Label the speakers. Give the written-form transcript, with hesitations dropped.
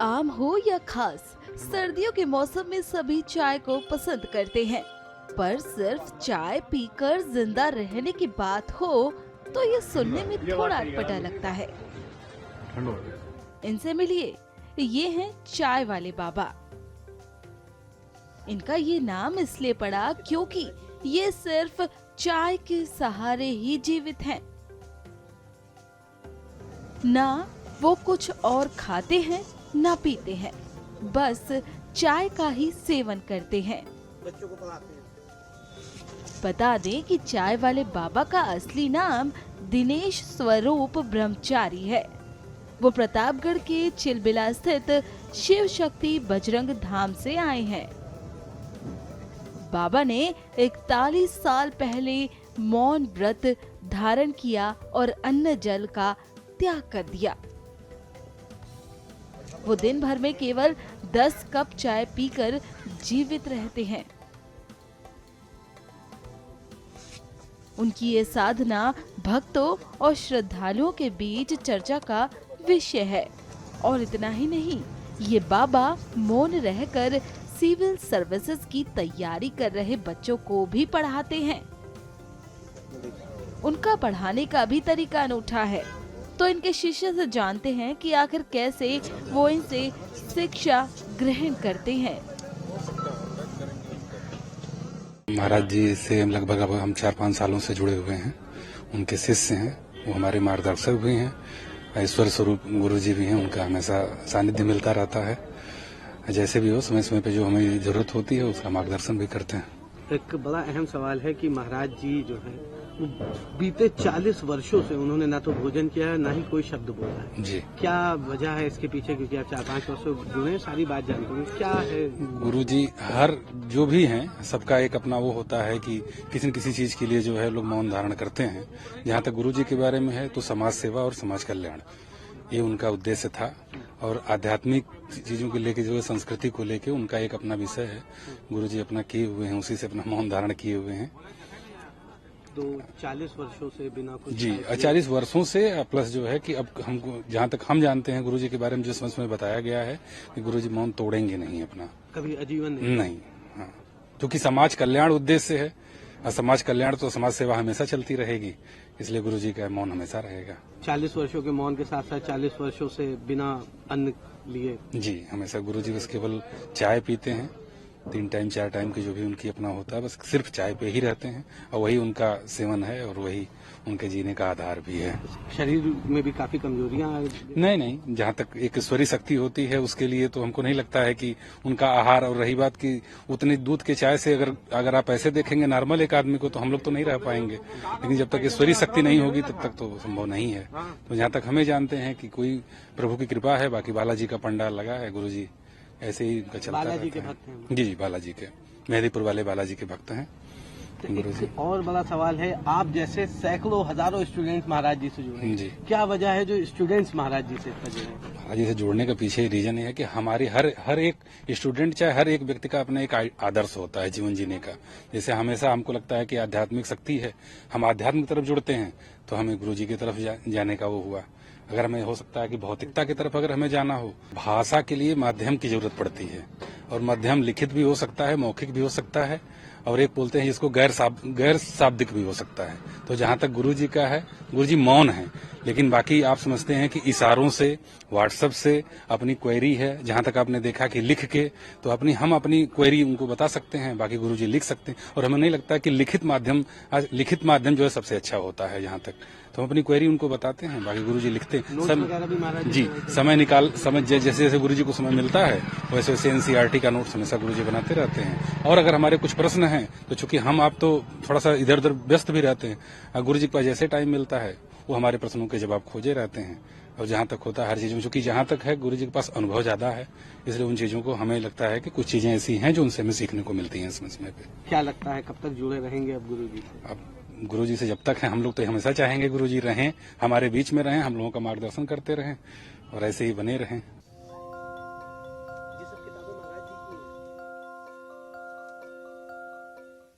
Speaker 1: आम हो या खास, सर्दियों के मौसम में सभी चाय को पसंद करते हैं। पर सिर्फ चाय पीकर जिंदा रहने की बात हो तो ये सुनने में थोड़ा अटपटा लगता है। इनसे मिलिए, ये हैं चाय वाले बाबा। इनका ये नाम इसलिए पड़ा क्योंकि ये सिर्फ चाय के सहारे ही जीवित हैं। ना वो कुछ और खाते हैं ना पीते हैं, बस चाय का ही सेवन करते हैं।
Speaker 2: बच्चों को पढ़ाते हैं।
Speaker 1: बता दें कि चाय वाले बाबा का असली नाम दिनेश स्वरूप ब्रह्मचारी है। वो प्रतापगढ़ के चिलबिला स्थित शिव शक्ति बजरंग धाम से आए हैं। बाबा ने 41 साल पहले मौन व्रत धारण किया और अन्न जल का त्याग कर दिया। वो दिन भर में केवल 10 कप चाय पीकर जीवित रहते हैं। उनकी ये साधना भक्तों और श्रद्धालुओं के बीच चर्चा का विषय है। और इतना ही नहीं, ये बाबा मौन रहकर सिविल सर्विसेज की तैयारी कर रहे बच्चों को भी पढ़ाते हैं। उनका पढ़ाने का भी तरीका अनूठा है। तो इनके शिष्य से जानते हैं कि आखिर कैसे वो इनसे शिक्षा ग्रहण करते हैं।
Speaker 3: महाराज जी से लगभग अब हम 4-5 सालों से जुड़े हुए हैं। उनके शिष्य हैं, वो हमारे मार्गदर्शक भी हैं। ईश्वर स्वरूप गुरु जी भी हैं, उनका हमेशा सानिध्य मिलता रहता है। जैसे भी हो, समय समय पे जो हमें जरूरत होती है उसका मार्गदर्शन भी करते हैं।
Speaker 2: एक बड़ा अहम सवाल है कि महाराज जी जो है वो बीते 40 वर्षों से उन्होंने ना तो भोजन किया है ना ही कोई शब्द बोला है जी। क्या वजह है इसके पीछे? क्योंकि आप 4-5 वर्षों जुड़े, सारी बात जानते हैं, क्या है?
Speaker 3: गुरु जी हर जो भी हैं सबका एक अपना वो होता है कि किसी न किसी चीज के लिए जो है लोग मौन धारण करते हैं। जहाँ तक गुरु जी के बारे में है तो समाज सेवा और समाज कल्याण ये उनका उद्देश्य था। और आध्यात्मिक चीजों को लेके जो है, संस्कृति को लेके उनका एक अपना विषय है। गुरु जी अपना किए हुए हैं, उसी से अपना मौन धारण किए हुए हैं।
Speaker 2: तो 40 वर्षों से बिना कुछ
Speaker 3: जी 40 वर्षों से प्लस जो है कि अब हमको जहाँ तक हम जानते हैं गुरु जी के बारे में जो समझ में बताया गया है कि गुरु जी मौन तोड़ेंगे नहीं अपना,
Speaker 2: कभी आजीवन
Speaker 3: नहीं। हाँ, क्योंकि समाज कल्याण उद्देश्य है और समाज कल्याण तो समाज सेवा हमेशा चलती रहेगी, इसलिए गुरु जी का मौन हमेशा रहेगा।
Speaker 2: 40 वर्षों के मौन के साथ साथ 40 वर्षों से बिना अन्न लिए
Speaker 3: जी हमेशा गुरु जी बस केवल चाय पीते हैं। 3 टाइम 4 टाइम की जो भी उनकी अपना होता है, बस सिर्फ चाय पे ही रहते हैं और वही उनका सेवन है और वही उनके जीने का आधार भी है।
Speaker 2: शरीर में भी काफी कमजोरियां
Speaker 3: नहीं, जहाँ तक एक ईश्वरीय शक्ति होती है उसके लिए तो हमको नहीं लगता है कि उनका आहार। और रही बात की उतनी दूध के चाय से अगर आप ऐसे देखेंगे नॉर्मल एक आदमी को तो हम लोग तो नहीं रह पाएंगे, लेकिन जब तक ईश्वरीय शक्ति नहीं होगी तब तक तो संभव नहीं है। तो जहाँ तक हमें जानते हैं कि कोई प्रभु की कृपा है, बाकी बालाजी का पंडाल लगा है, गुरु जी ऐसे ही उनका चलता
Speaker 2: बालाजी के
Speaker 3: रहता है।
Speaker 2: भक्त हैं।
Speaker 3: जी बालाजी के, मेहदीपुर वाले बालाजी के भक्त हैं गुरु जी।
Speaker 2: और बड़ा सवाल है, आप जैसे सैकड़ों हजारों स्टूडेंट महाराज जी से जुड़े हैं
Speaker 3: जी।
Speaker 2: क्या वजह है जो स्टूडेंट्स महाराज जी से इतना जुड़े हैं?
Speaker 3: महाराज जी से जुड़ने का पीछे रीजन ये है कि हमारी हर एक स्टूडेंट, चाहे हर एक व्यक्ति का अपना एक आदर्श होता है जीवन जीने का। जैसे हमेशा हमको लगता है कि आध्यात्मिक शक्ति है, हम आध्यात्म की तरफ जुड़ते हैं तो हमें गुरु जी की तरफ जाने का वो हुआ। अगर हमें हो सकता है कि भौतिकता की तरफ अगर हमें जाना हो, भाषा के लिए माध्यम की जरूरत पड़ती है। और माध्यम लिखित भी हो सकता है, मौखिक भी हो सकता है, और एक बोलते हैं जिसको गैर शाब्दिक भी हो सकता है। तो जहाँ तक गुरु जी का है, गुरु जी मौन है, लेकिन बाकी आप समझते हैं कि इशारों से, व्हाट्सएप से अपनी क्वेरी है। जहाँ तक आपने देखा कि लिख के तो हम अपनी क्वेरी उनको बता सकते हैं, बाकी गुरु जी लिख सकते हैं। और हमें नहीं लगता कि लिखित माध्यम जो है सबसे अच्छा होता है। जहाँ तक तो हम अपनी क्वेरी उनको बताते हैं, बाकी गुरु जी लिखते हैं। जी समय जैसे जैसे गुरु जी को समय मिलता है वैसे वैसे एनसीईआरटी का नोट्स हमेशा गुरु जी बनाते रहते हैं। और अगर हमारे कुछ प्रश्न हैं तो चूंकि हम आप तो थोड़ा सा इधर उधर व्यस्त भी रहते हैं, गुरु जी के पास जैसे टाइम मिलता है वो हमारे प्रश्नों के जवाब खोजे रहते हैं। और जहाँ तक होता है हर चीज में, चूंकि जहाँ तक है गुरु जी के पास अनुभव ज्यादा है, इसलिए उन चीजों को हमें लगता है कि कुछ चीजें ऐसी हैं जो उनसे हमें सीखने को मिलती हैं समय समय पे।
Speaker 2: क्या लगता है कब तक जुड़े रहेंगे अब गुरु जी?
Speaker 3: अब गुरु जी से जब तक है हम लोग तो हमेशा चाहेंगे गुरु जी रहें, हमारे बीच में रहें, हम लोगों का मार्गदर्शन करते रहें और ऐसे ही बने रहें।